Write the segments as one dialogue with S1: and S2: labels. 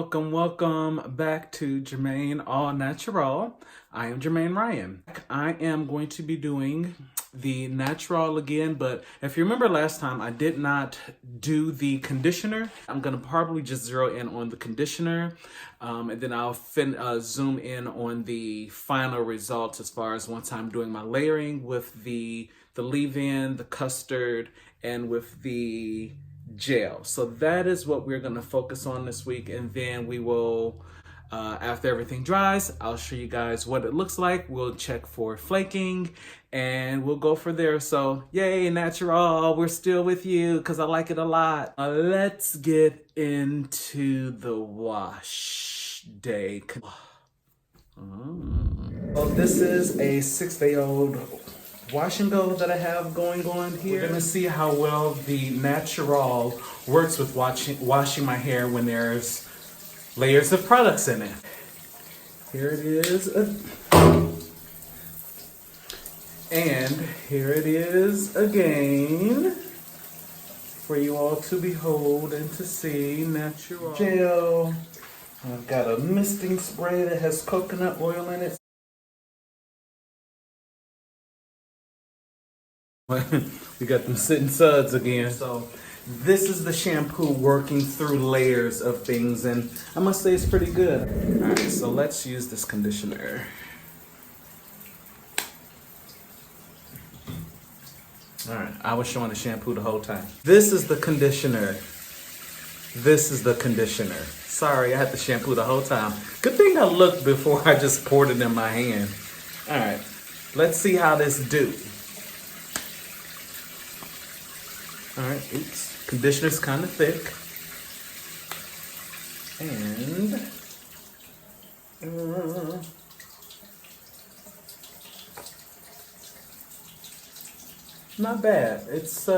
S1: Welcome back to JermaineAuNatural. I am Jermaine Ryan. I am going to be doing the natural again, but if you remember last time, I did not do the conditioner. I'm gonna probably just zero in on the conditioner, and then I'll zoom in on the final results as far as once I'm doing my layering with the leave-in, the custard, and with the gel. So that is what we're going to focus on this week, and then we will after everything dries, I'll show you guys what it looks like. We'll check for flaking and we'll go for there. So yay, natural, we're still with you because I like it a lot. Let's get into the wash day. Well, this is a 6-day-old washing bill that I have going on here. We're gonna see how well the NaturAll works with washing my hair when there's layers of products in it. Here it is, and here it is again for you all to behold and to see. NaturAll gel. I've got a misting spray that has coconut oil in it. We got them sitting suds again. So this is the shampoo working through layers of things, and I must say it's pretty good. All right, so let's use this conditioner. All right, I was showing the shampoo the whole time. This is the conditioner. This is the conditioner. Sorry, I had the shampoo the whole time. Good thing I looked before I just poured it in my hand. All right, let's see how this do. All right, oops, conditioner's kind of thick. And not bad. It's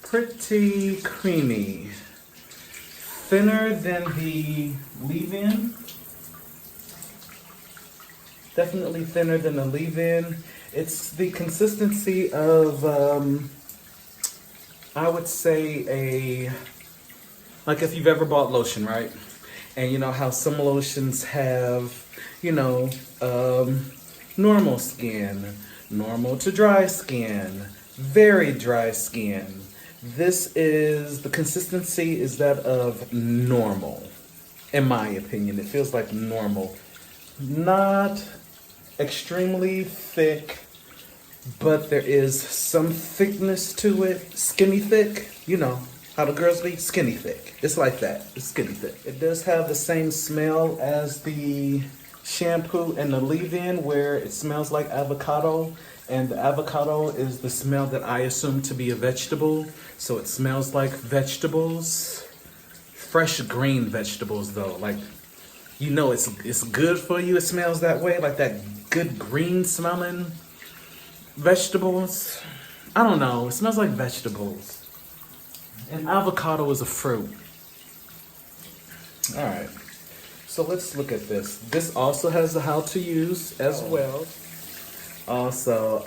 S1: pretty creamy. Thinner than the leave-in. Definitely thinner than the leave-in. It's the consistency of I would say like if you've ever bought lotion, right? And you know how some lotions have, you know, normal skin, normal to dry skin, very dry skin. This is, the consistency is that of normal, in my opinion. It feels like normal. Not extremely thick, but there is some thickness to it. Skinny thick, you know how the girls be, skinny thick. It's like that, it's skinny thick. It does have the same smell as the shampoo and the leave-in, where it smells like avocado, and the avocado is the smell that I assume to be a vegetable. So it smells like vegetables, fresh green vegetables though. Like, you know, it's good for you. It smells that way, like that good green smelling vegetables. I don't know, it smells like vegetables. And avocado is a fruit. All right, so let's look at this. This also has the how to use as well. Also,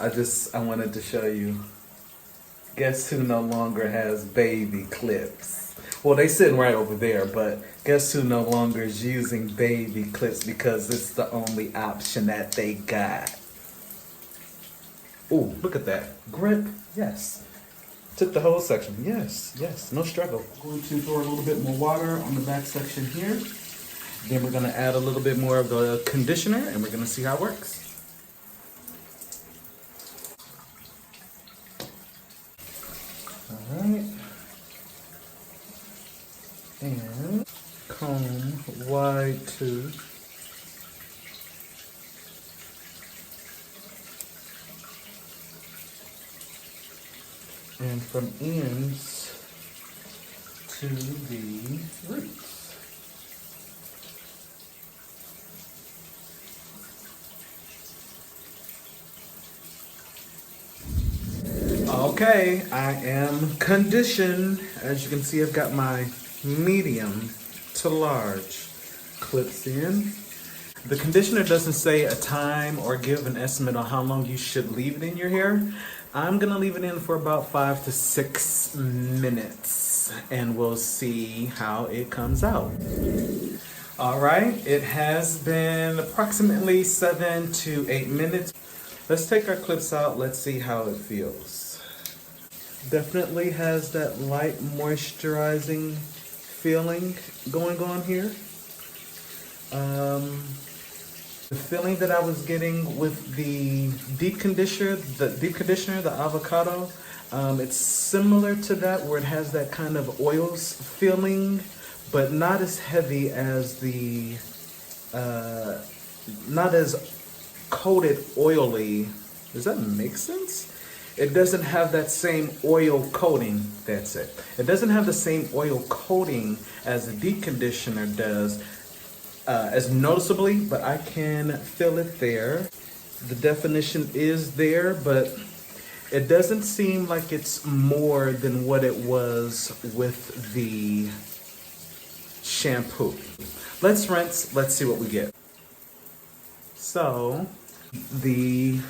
S1: I wanted to show you, guess who no longer has baby clips? Well, they sitting right over there, but guess who no longer is using baby clips because it's the only option that they got. Ooh, look at that. Grip, yes. Took the whole section, yes, yes, no struggle. I'm going to throw a little bit more water on the back section here. Then we're gonna add a little bit more of the conditioner and we're gonna see how it works. All right. And comb wide tooth. And from ends to the roots. Okay, I am conditioned. As you can see, I've got my medium to large clips in. The conditioner doesn't say a time or give an estimate on how long you should leave it in your hair. I'm gonna leave it in for about 5 to 6 minutes. minutes and we'll see how it comes out. All right, it has been approximately 7 to 8 minutes. Let's take our clips out. Let's see how it feels. Definitely has that light moisturizing feeling going on here. The feeling that I was getting with the deep conditioner, the Avocado, it's similar to that, where it has that kind of oils feeling, but not as heavy as the, not as coated oily. Does that make sense? It doesn't have that same oil coating. That's it. It doesn't have the same oil coating as the deep conditioner does, as noticeably, but I can feel it there. The definition is there, but it doesn't seem like it's more than what it was with the shampoo. Let's rinse, let's see what we get. So, the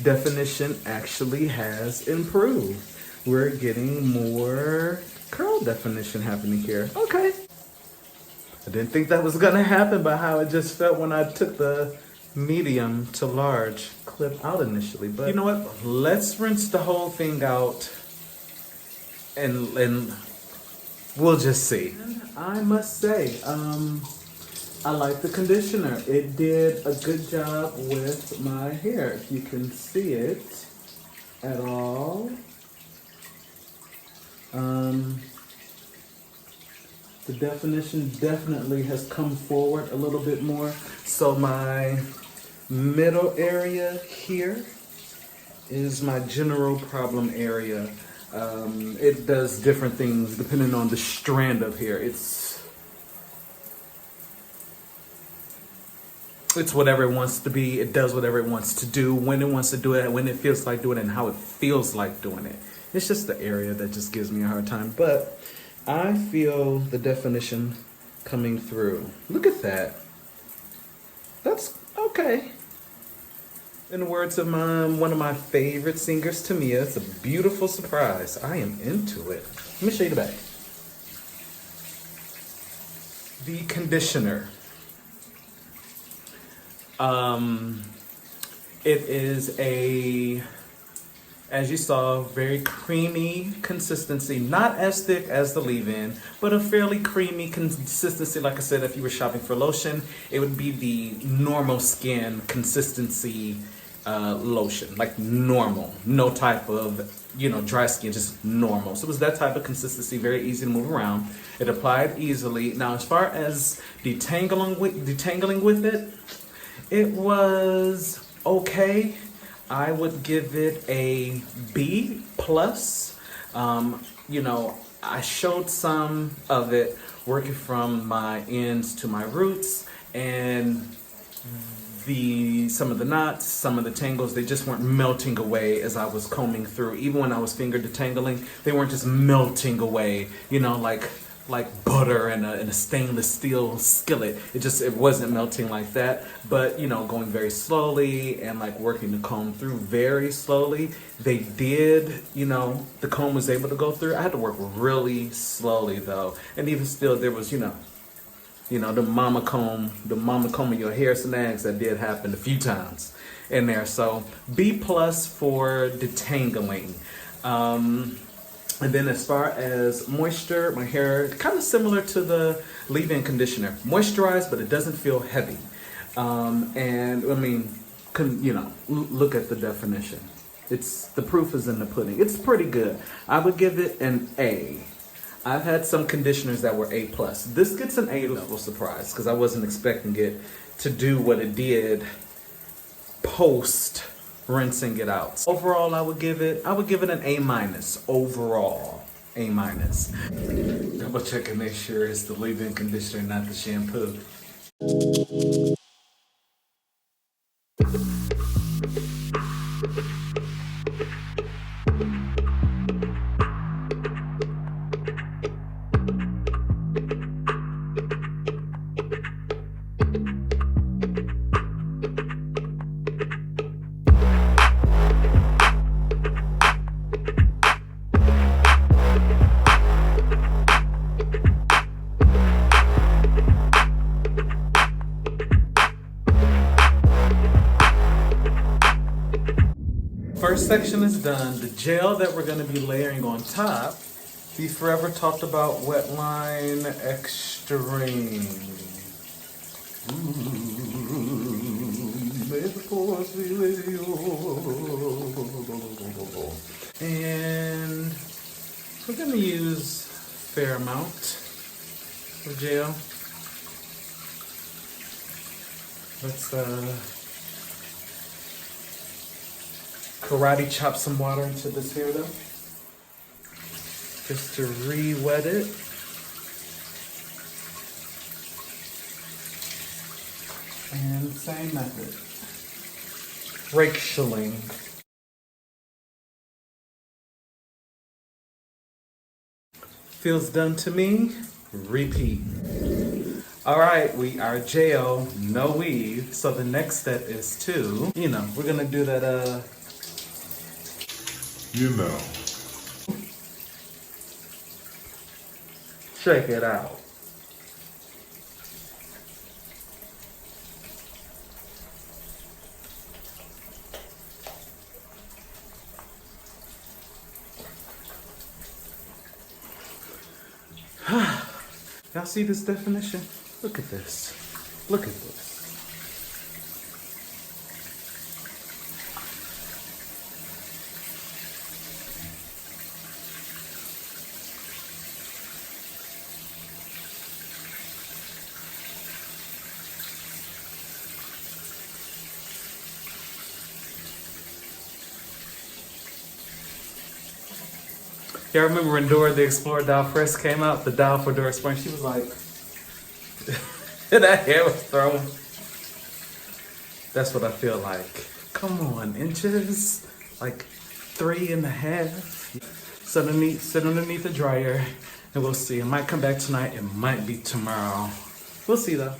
S1: definition actually has improved. We're getting more curl definition happening here. Okay. I didn't think that was gonna happen, but how it just felt when I took the medium to large clip out initially. But you know what? Let's rinse the whole thing out and we'll just see. I must say, I like the conditioner. It did a good job with my hair. If you can see it at all. The definition definitely has come forward a little bit more. So my middle area here is my general problem area. It does different things depending on the strand of hair. It's whatever it wants to be. It does whatever it wants to do, when it wants to do it, when it feels like doing it, and how it feels like doing it. It's just the area that just gives me a hard time. But I feel the definition coming through. Look at that. That's okay. In the words of one of my favorite singers, Tamia, it's a beautiful surprise. I am into it. Let me show you the back. The conditioner. It is as you saw, very creamy consistency. Not as thick as the leave-in, but a fairly creamy consistency. Like I said, if you were shopping for lotion, it would be the normal skin consistency lotion. Like normal. No type of, dry skin, just normal. So it was that type of consistency, very easy to move around. It applied easily. Now, as far as detangling with it, it was okay. I would give it a B+. I showed some of it working from my ends to my roots, and some of the knots, some of the tangles, they just weren't melting away as I was combing through. Even when I was finger detangling, they weren't just melting away, like butter in a stainless steel skillet. It wasn't melting like that. But going very slowly and like working the comb through very slowly, they did, the comb was able to go through. I had to work really slowly though. And even still, there was, the mama comb of your hair snags that did happen a few times in there. So B+ for detangling. And then as far as moisture, my hair, kind of similar to the leave-in conditioner. Moisturized, but it doesn't feel heavy. Look at the definition. The proof is in the pudding. It's pretty good. I would give it an A. I've had some conditioners that were A+. This gets an A level surprise because I wasn't expecting it to do what it did post rinsing it out. Overall, I would give it an A-. Overall, A-. Double check and make sure it's the leave-in conditioner, not the shampoo. First section is done. The gel that we're going to be layering on top, the forever talked about Wetline Extreme. May the force be with you. And we're going to use a fair amount of gel. Let's karate chop some water into this here though, just to re-wet it. And same method, racialing. Feels done to me, repeat. All right, we are gel, no weave. So the next step is to, we're gonna do that, shake it out. Y'all see this definition? Look at this. Look at this. Y'all remember when Dora the Explorer doll first came out? The doll for Dora Explorer. She was like, that hair was thrown. That's what I feel like. Come on, inches. Like 3.5. Sit underneath the dryer and we'll see. It might come back tonight. It might be tomorrow. We'll see though.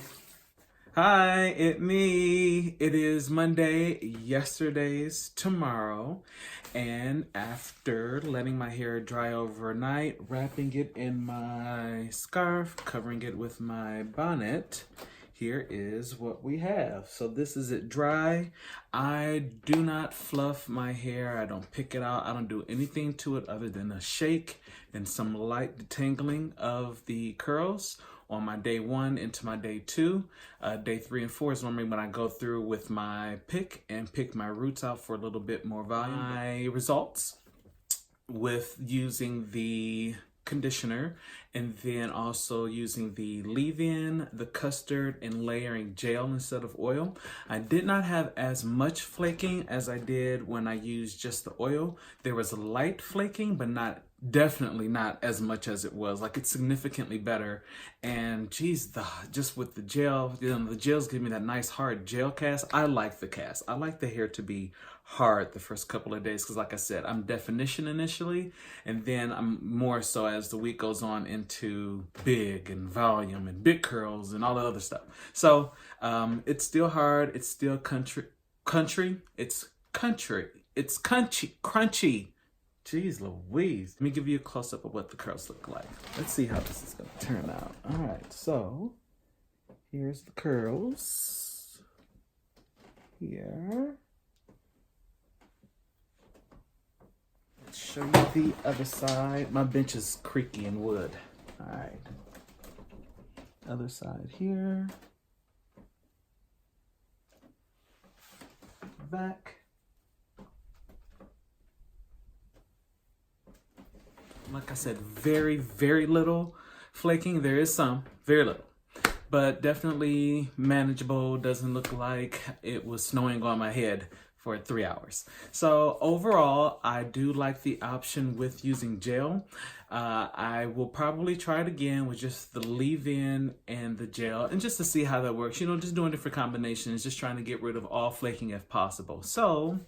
S1: Hi, it's me. It is Monday. Yesterday's tomorrow. And after letting my hair dry overnight, wrapping it in my scarf, covering it with my bonnet, here is what we have. So this is it dry. I do not fluff my hair. I don't pick it out. I don't do anything to it other than a shake and some light detangling of the curls on my day 1 into my day 2. Day 3 and 4 is normally when I go through with my pick and pick my roots out for a little bit more volume. My results with using the conditioner and then also using the leave-in, the custard, and layering gel instead of oil. I did not have as much flaking as I did when I used just the oil. There was a light flaking, but definitely not as much as it was. Like, it's significantly better. And geez, just with the gel, the gels give me that nice hard gel cast. I like the cast. I like the hair to be hard the first couple of days because, like I said, I'm definition initially, and then I'm more so as the week goes on into big and volume and big curls and all the other stuff. So it's still hard. It's still crunchy. Jeez Louise. Let me give you a close-up of what the curls look like. Let's see how this is going to turn out. All right, so here's the curls. Here. Let's show you the other side. My bench is creaky and wood. All right. Other side here. Back. Like I said, very, very little flaking. There is some, very little, but definitely manageable. Doesn't look like it was snowing on my head for 3 hours. So overall, I do like the option with using gel. I will probably try it again with just the leave-in and the gel, and just to see how that works. Just doing different combinations, just trying to get rid of all flaking if possible. So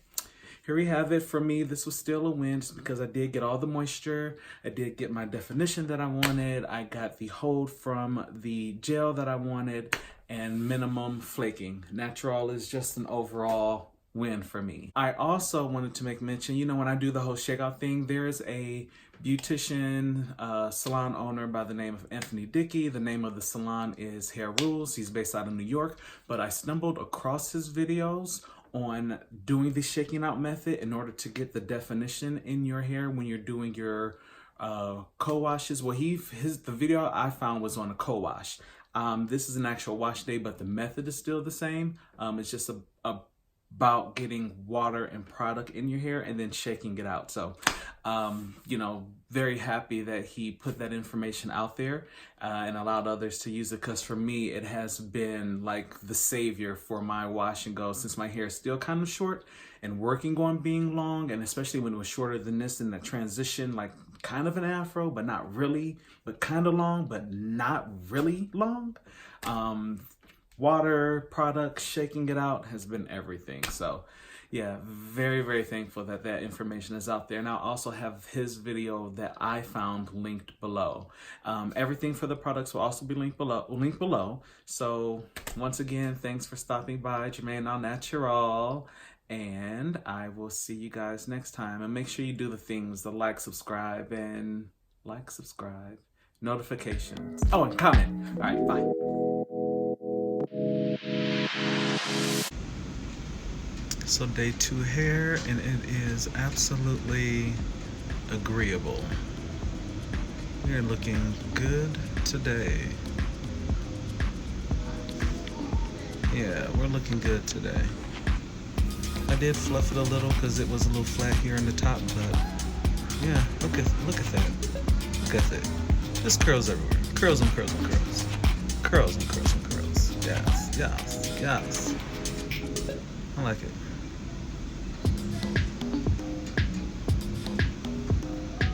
S1: here we have it. For me, this was still a win just because I did get all the moisture. I did get my definition that I wanted. I got the hold from the gel that I wanted and minimum flaking. NaturAll is just an overall win for me. I also wanted to make mention, when I do the whole shakeout thing, there's a beautician salon owner by the name of Anthony Dickey. The name of the salon is Hair Rules. He's based out of New York, but I stumbled across his videos on doing the shaking out method in order to get the definition in your hair when you're doing your co-washes. Well, the video I found was on a co-wash. This is an actual wash day, but the method is still the same. It's just about getting water and product in your hair and then shaking it out. So, you know, very happy that he put that information out there and allowed others to use it, because for me, it has been like the savior for my wash and go, since my hair is still kind of short and working on being long, and especially when it was shorter than this in the transition, like kind of an afro, but not really, but kind of long, but not really long. Water, products, shaking it out has been everything. So yeah, very, very thankful that that information is out there. And I'll also have his video that I found linked below. Everything for the products will also be linked below. So once again, thanks for stopping by, JermaineAuNatural. And I will see you guys next time. And make sure you do the things, the subscribe, notifications. Oh, and comment. All right, bye. So day 2 hair, and it is absolutely agreeable. We are looking good today. Yeah, we're looking good today. I did fluff it a little because it was a little flat here in the top, but yeah, look at that. Look at that. There's curls everywhere. Curls and curls and curls. Curls and curls and curls. Yes, yes, yes. I like it.